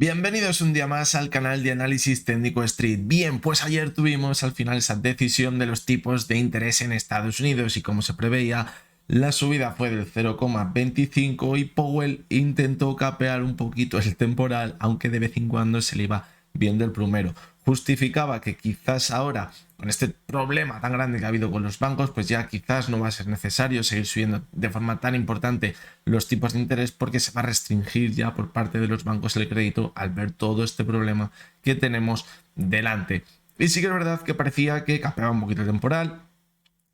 Bienvenidos un día más al canal de análisis técnico Street. Bien, pues ayer tuvimos al final esa decisión de los tipos de interés en Estados Unidos y como se preveía, la subida fue del 0,25 y Powell intentó capear un poquito el temporal, aunque de vez en cuando se le iba viendo el plumero. Justificaba que quizás ahora, con este problema tan grande que ha habido con los bancos, pues ya quizás no va a ser necesario seguir subiendo de forma tan importante los tipos de interés porque se va a restringir ya por parte de los bancos el crédito al ver todo este problema que tenemos delante. Y sí que es verdad que parecía que capeaba un poquito el temporal,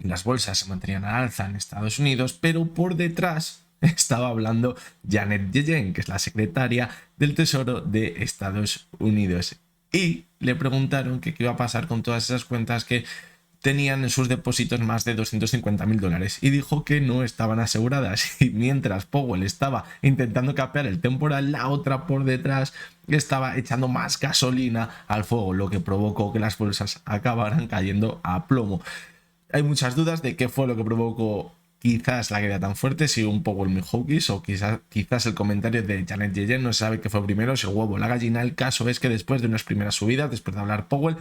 las bolsas se mantenían al alza en Estados Unidos, pero por detrás estaba hablando Janet Yellen, que es la secretaria del Tesoro de Estados Unidos. Y le preguntaron que qué iba a pasar con todas esas cuentas que tenían en sus depósitos más de $250.000 y dijo que no estaban aseguradas. Y mientras Powell estaba intentando capear el temporal, la otra por detrás estaba echando más gasolina al fuego, lo que provocó que las bolsas acabaran cayendo a plomo. Hay muchas dudas de qué fue lo que provocó quizás la caída tan fuerte, si un Powell muy hawkish o quizás el comentario de Janet Yellen. No se sabe qué fue primero, si el huevo o la gallina. El caso es que después de unas primeras subidas, después de hablar Powell,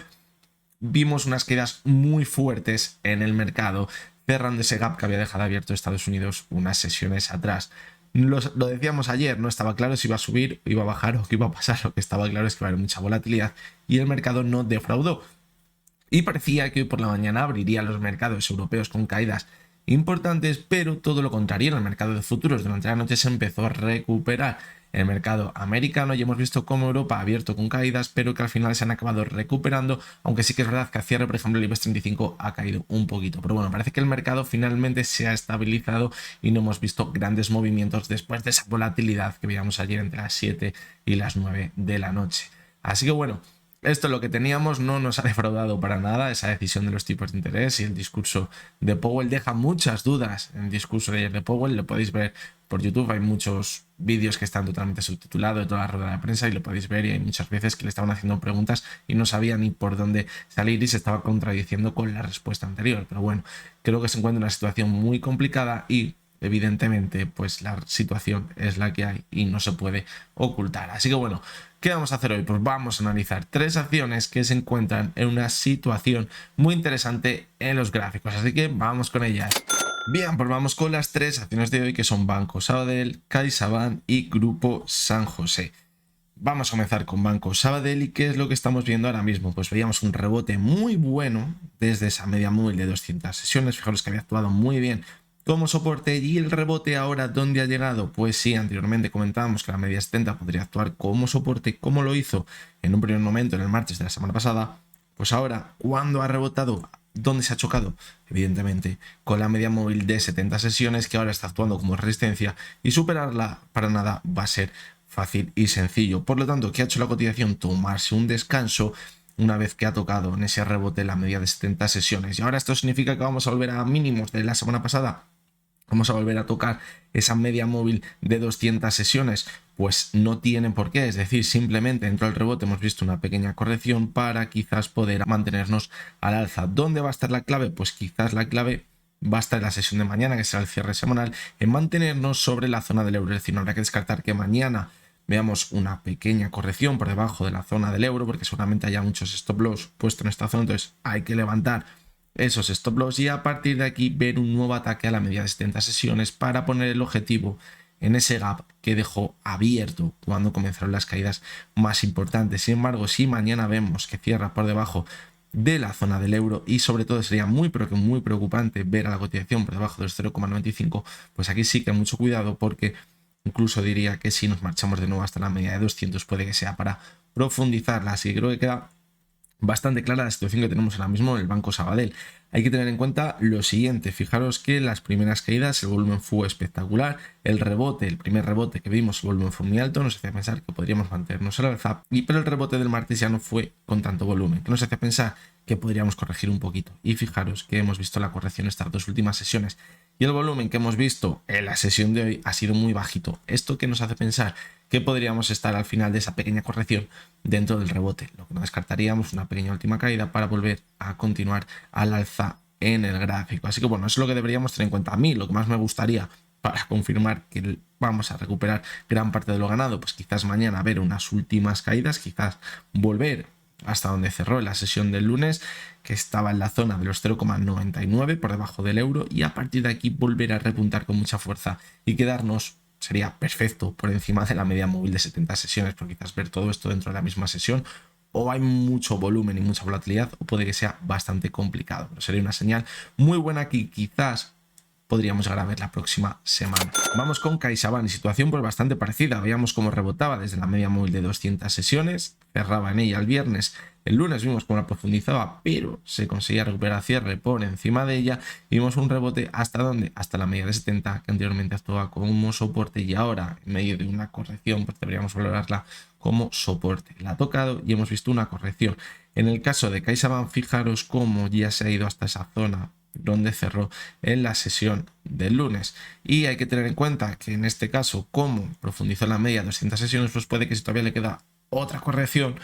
vimos unas caídas muy fuertes en el mercado, cerrando ese gap que había dejado abierto Estados Unidos unas sesiones atrás. Lo decíamos ayer, no estaba claro si iba a subir, iba a bajar o qué iba a pasar. Lo que estaba claro es que iba a haber mucha volatilidad y el mercado no defraudó. Y parecía que hoy por la mañana abrirían los mercados europeos con caídas importantes, pero todo lo contrario, en el mercado de futuros durante la noche se empezó a recuperar. El mercado americano, ya hemos visto cómo Europa ha abierto con caídas, pero que al final se han acabado recuperando, aunque sí que es verdad que a cierre, por ejemplo, el IBEX 35 ha caído un poquito. Pero bueno, parece que el mercado finalmente se ha estabilizado y no hemos visto grandes movimientos después de esa volatilidad que veíamos ayer entre las 7 y las 9 de la noche. Así que bueno, esto es lo que teníamos, no nos ha defraudado para nada esa decisión de los tipos de interés, y el discurso de Powell deja muchas dudas. En el discurso de ayer de Powell lo podéis ver por YouTube, hay muchos vídeos que están totalmente subtitulados de toda la rueda de prensa y lo podéis ver, y hay muchas veces que le estaban haciendo preguntas y no sabía ni por dónde salir y se estaba contradiciendo con la respuesta anterior. Pero bueno, creo que se encuentra en una situación muy complicada y evidentemente pues la situación es la que hay y no se puede ocultar. Así que bueno, ¿qué vamos a hacer hoy? Pues vamos a analizar tres acciones que se encuentran en una situación muy interesante en los gráficos, así que vamos con ellas. Bien, pues vamos con las tres acciones de hoy, que son Banco Sabadell, CaixaBank y Grupo San José. Vamos a comenzar con Banco Sabadell. ¿Y qué es lo que estamos viendo ahora mismo? Pues veíamos un rebote muy bueno desde esa media móvil de 200 sesiones. Fijaros que había actuado muy bien como soporte, y el rebote ahora, ¿dónde ha llegado? Pues sí, anteriormente comentábamos que la media 70 podría actuar como soporte, como lo hizo en un primer momento en el martes de la semana pasada. Pues ahora, ¿cuándo ha rebotado? ¿Dónde se ha chocado? Evidentemente con la media móvil de 70 sesiones, que ahora está actuando como resistencia, y superarla para nada va a ser fácil y sencillo. Por lo tanto, ¿qué ha hecho la cotización? Tomarse un descanso una vez que ha tocado en ese rebote la media de 70 sesiones. Y ahora esto significa que vamos a volver a mínimos de la semana pasada. Vamos a volver a tocar esa media móvil de 200 sesiones. Pues no tiene por qué, es decir, simplemente dentro del rebote hemos visto una pequeña corrección para quizás poder mantenernos al alza. ¿Dónde va a estar la clave? Pues quizás la clave va a estar en la sesión de mañana, que será el cierre semanal, en mantenernos sobre la zona del euro. Es decir, no habrá que descartar que mañana veamos una pequeña corrección por debajo de la zona del euro, porque seguramente haya muchos stop loss puestos en esta zona, entonces hay que levantar esos stop loss y a partir de aquí ver un nuevo ataque a la media de 70 sesiones para poner el objetivo en ese gap que dejó abierto cuando comenzaron las caídas más importantes. Sin embargo, si mañana vemos que cierra por debajo de la zona del euro, y sobre todo sería muy preocupante ver a la cotización por debajo de los 0,95, pues aquí sí que hay mucho cuidado, porque incluso diría que si nos marchamos de nuevo hasta la media de 200 puede que sea para profundizarla. Así que creo que queda bastante clara la situación que tenemos ahora mismo en el Banco Sabadell. Hay que tener en cuenta lo siguiente: fijaros que las primeras caídas el volumen fue espectacular, el rebote, el primer rebote que vimos, el volumen fue muy alto, nos hacía pensar que podríamos mantenernos al alza, pero el rebote del martes ya no fue con tanto volumen, que nos hace pensar que podríamos corregir un poquito. Y fijaros que hemos visto la corrección estas dos últimas sesiones y el volumen que hemos visto en la sesión de hoy ha sido muy bajito. Esto que nos hace pensar que podríamos estar al final de esa pequeña corrección dentro del rebote, lo que no descartaríamos una pequeña última caída para volver a continuar al alza en el gráfico. Así que bueno, eso es lo que deberíamos tener en cuenta. A mí lo que más me gustaría para confirmar que vamos a recuperar gran parte de lo ganado, pues quizás mañana ver unas últimas caídas, quizás volver hasta donde cerró en la sesión del lunes, que estaba en la zona de los 0,99 por debajo del euro, y a partir de aquí volver a repuntar con mucha fuerza y quedarnos, sería perfecto, por encima de la media móvil de 70 sesiones, por quizás ver todo esto dentro de la misma sesión, o hay mucho volumen y mucha volatilidad, o puede que sea bastante complicado, pero sería una señal muy buena que quizás podríamos llegar a ver la próxima semana. Vamos con CaixaBank, situación pues bastante parecida. Veíamos cómo rebotaba desde la media móvil de 200 sesiones, cerraba en ella el viernes, el lunes vimos cómo la profundizaba, pero se conseguía recuperar cierre por encima de ella, y vimos un rebote hasta donde, hasta la media de 70, que anteriormente actuaba como soporte, y ahora en medio de una corrección pues deberíamos valorarla como soporte. La ha tocado y hemos visto una corrección. En el caso de CaixaBank, fijaros cómo ya se ha ido hasta esa zona donde cerró en la sesión del lunes, y hay que tener en cuenta que en este caso, como profundizó en la media de 200 sesiones, pues puede que si todavía le queda otra corrección,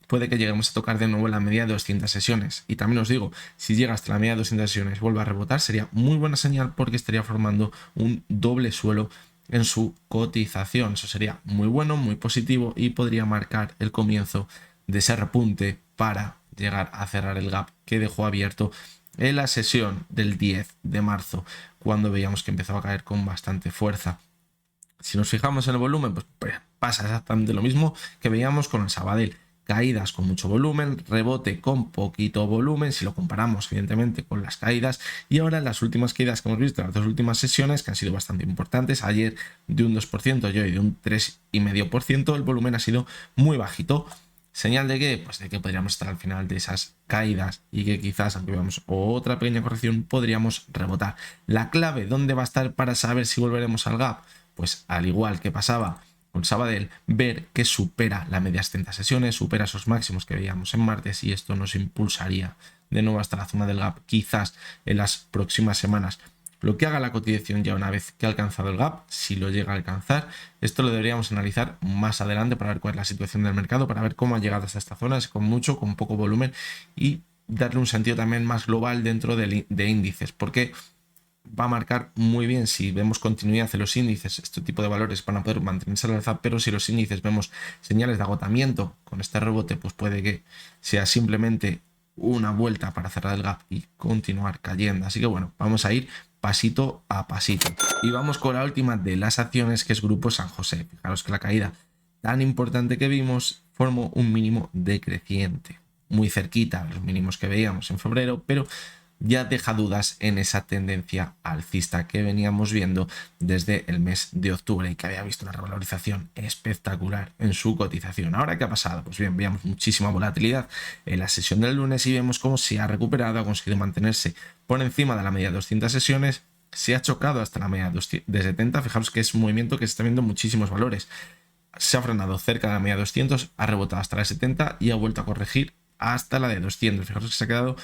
puede que lleguemos a tocar de nuevo la media de 200 sesiones. Y también os digo, si llega hasta la media de 200 sesiones y vuelve a rebotar, sería muy buena señal, porque estaría formando un doble suelo en su cotización. Eso sería muy bueno, muy positivo, y podría marcar el comienzo de ese repunte para llegar a cerrar el gap que dejó abierto en la sesión del 10 de marzo, cuando veíamos que empezaba a caer con bastante fuerza. Si nos fijamos en el volumen, pues pasa exactamente lo mismo que veíamos con el Sabadell. Caídas con mucho volumen, rebote con poquito volumen, si lo comparamos evidentemente con las caídas, y ahora las últimas caídas que hemos visto en las dos últimas sesiones, que han sido bastante importantes, ayer de un 2% y hoy de un 3,5%, el volumen ha sido muy bajito. ¿Señal de qué? Pues de que podríamos estar al final de esas caídas, y que quizás, aunque veamos otra pequeña corrección, podríamos rebotar. La clave, ¿dónde va a estar para saber si volveremos al gap? Pues al igual que pasaba con Sabadell, ver que supera la media de 70 sesiones, supera esos máximos que veíamos en martes, y esto nos impulsaría de nuevo hasta la zona del gap, quizás en las próximas semanas. Lo que haga la cotización ya una vez que ha alcanzado el gap, si lo llega a alcanzar, esto lo deberíamos analizar más adelante para ver cuál es la situación del mercado, para ver cómo ha llegado hasta esta zona, si con mucho, con poco volumen, y darle un sentido también más global dentro de índices, porque va a marcar muy bien si vemos continuidad en los índices. Este tipo de valores van a poder mantenerse al alza, pero si los índices vemos señales de agotamiento con este rebote, pues puede que sea simplemente una vuelta para cerrar el gap y continuar cayendo. Así que bueno, vamos a ir pasito a pasito. Y vamos con la última de las acciones, que es Grupo San José. Fijaros que la caída tan importante que vimos formó un mínimo decreciente, muy cerquita de los mínimos que veíamos en febrero, pero ya deja dudas en esa tendencia alcista que veníamos viendo desde el mes de octubre, y que había visto una revalorización espectacular en su cotización. ¿Ahora qué ha pasado? Pues bien, veíamos muchísima volatilidad en la sesión del lunes, y vemos cómo se ha recuperado, ha conseguido mantenerse por encima de la media de 200 sesiones, se ha chocado hasta la media de 70. Fijaros que es un movimiento que se está viendo en muchísimos valores. Se ha frenado cerca de la media de 200, ha rebotado hasta la 70 y ha vuelto a corregir hasta la de 200. Fijaros que se ha quedado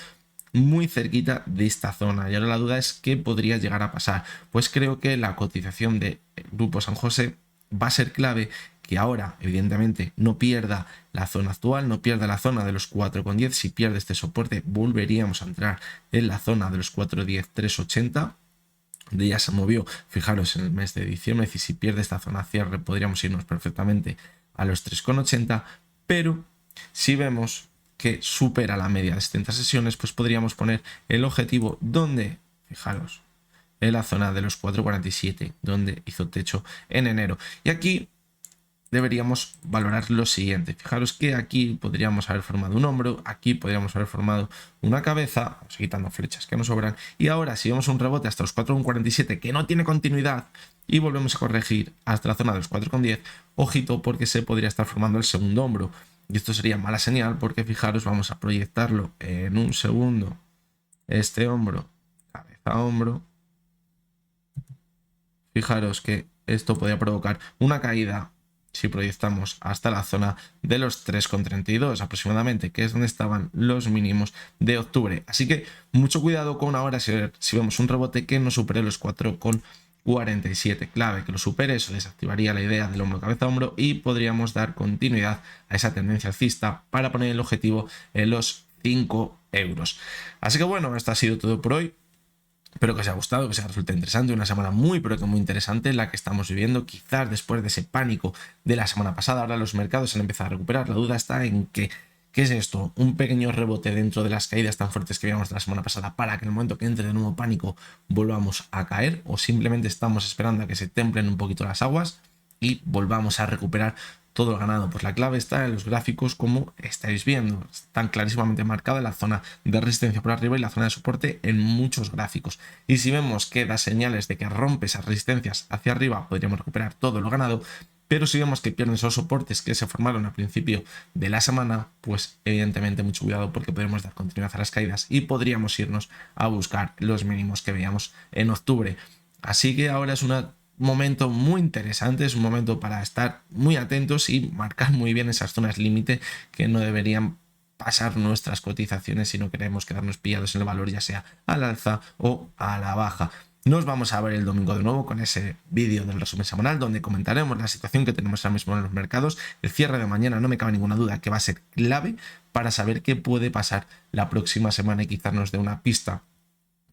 muy cerquita de esta zona, y ahora la duda es qué podría llegar a pasar. Pues creo que la cotización de Grupo San José va a ser clave, que ahora evidentemente no pierda la zona actual, no pierda la zona de los 4,10. Si pierde este soporte, volveríamos a entrar en la zona de los 4,10, 3,80. De ya se movió, fijaros, en el mes de diciembre, y si pierde esta zona cierre podríamos irnos perfectamente a los 3,80, pero si vemos que supera la media de 70 sesiones, pues podríamos poner el objetivo donde, fijaros, en la zona de los 4,47, donde hizo techo en enero. Y aquí deberíamos valorar lo siguiente. Fijaros que aquí podríamos haber formado un hombro, aquí podríamos haber formado una cabeza, vamos quitando flechas que nos sobran, y ahora si vemos un rebote hasta los 4,47 que no tiene continuidad y volvemos a corregir hasta la zona de los 4,10, ojito, porque se podría estar formando el segundo hombro. Y esto sería mala señal, porque fijaros, vamos a proyectarlo en un segundo. Este hombro, cabeza, hombro. Fijaros que esto podría provocar una caída si proyectamos hasta la zona de los 3,32 aproximadamente, que es donde estaban los mínimos de octubre. Así que mucho cuidado con ahora si vemos un rebote que no supere los 4,47. Clave que lo supere, eso desactivaría la idea del hombro, cabeza, hombro, y podríamos dar continuidad a esa tendencia alcista para poner el objetivo en los 5 euros. Así que bueno, esto ha sido todo por hoy. Espero que os haya gustado, que os haya resultado interesante, una semana muy pero que muy interesante la que estamos viviendo, quizás después de ese pánico de la semana pasada. Ahora los mercados han empezado a recuperar. La duda está en que, ¿qué es esto? ¿Un pequeño rebote dentro de las caídas tan fuertes que vimos la semana pasada para que en el momento que entre de nuevo pánico volvamos a caer? ¿O simplemente estamos esperando a que se templen un poquito las aguas y volvamos a recuperar todo el ganado? Pues la clave está en los gráficos, como estáis viendo. Están clarísimamente marcada la zona de resistencia por arriba y la zona de soporte en muchos gráficos. Y si vemos que da señales de que rompe esas resistencias hacia arriba, podríamos recuperar todo lo ganado. Pero si vemos que pierden esos soportes que se formaron al principio de la semana, pues evidentemente mucho cuidado, porque podremos dar continuidad a las caídas y podríamos irnos a buscar los mínimos que veíamos en octubre. Así que ahora es un momento muy interesante, es un momento para estar muy atentos y marcar muy bien esas zonas límite que no deberían pasar nuestras cotizaciones si no queremos quedarnos pillados en el valor, ya sea al alza o a la baja. Nos vamos a ver el domingo de nuevo con ese vídeo del resumen semanal donde comentaremos la situación que tenemos ahora mismo en los mercados. El cierre de mañana no me cabe ninguna duda que va a ser clave para saber qué puede pasar la próxima semana y quizás nos dé una pista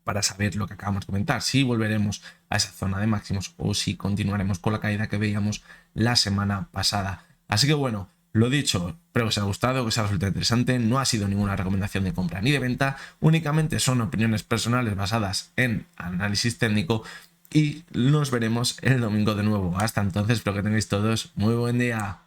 para saber lo que acabamos de comentar, si volveremos a esa zona de máximos o si continuaremos con la caída que veíamos la semana pasada. Así que bueno, lo dicho, espero que os haya gustado, que os haya resultado interesante. No ha sido ninguna recomendación de compra ni de venta, únicamente son opiniones personales basadas en análisis técnico y nos veremos el domingo de nuevo. Hasta entonces, espero que tengáis todos muy buen día.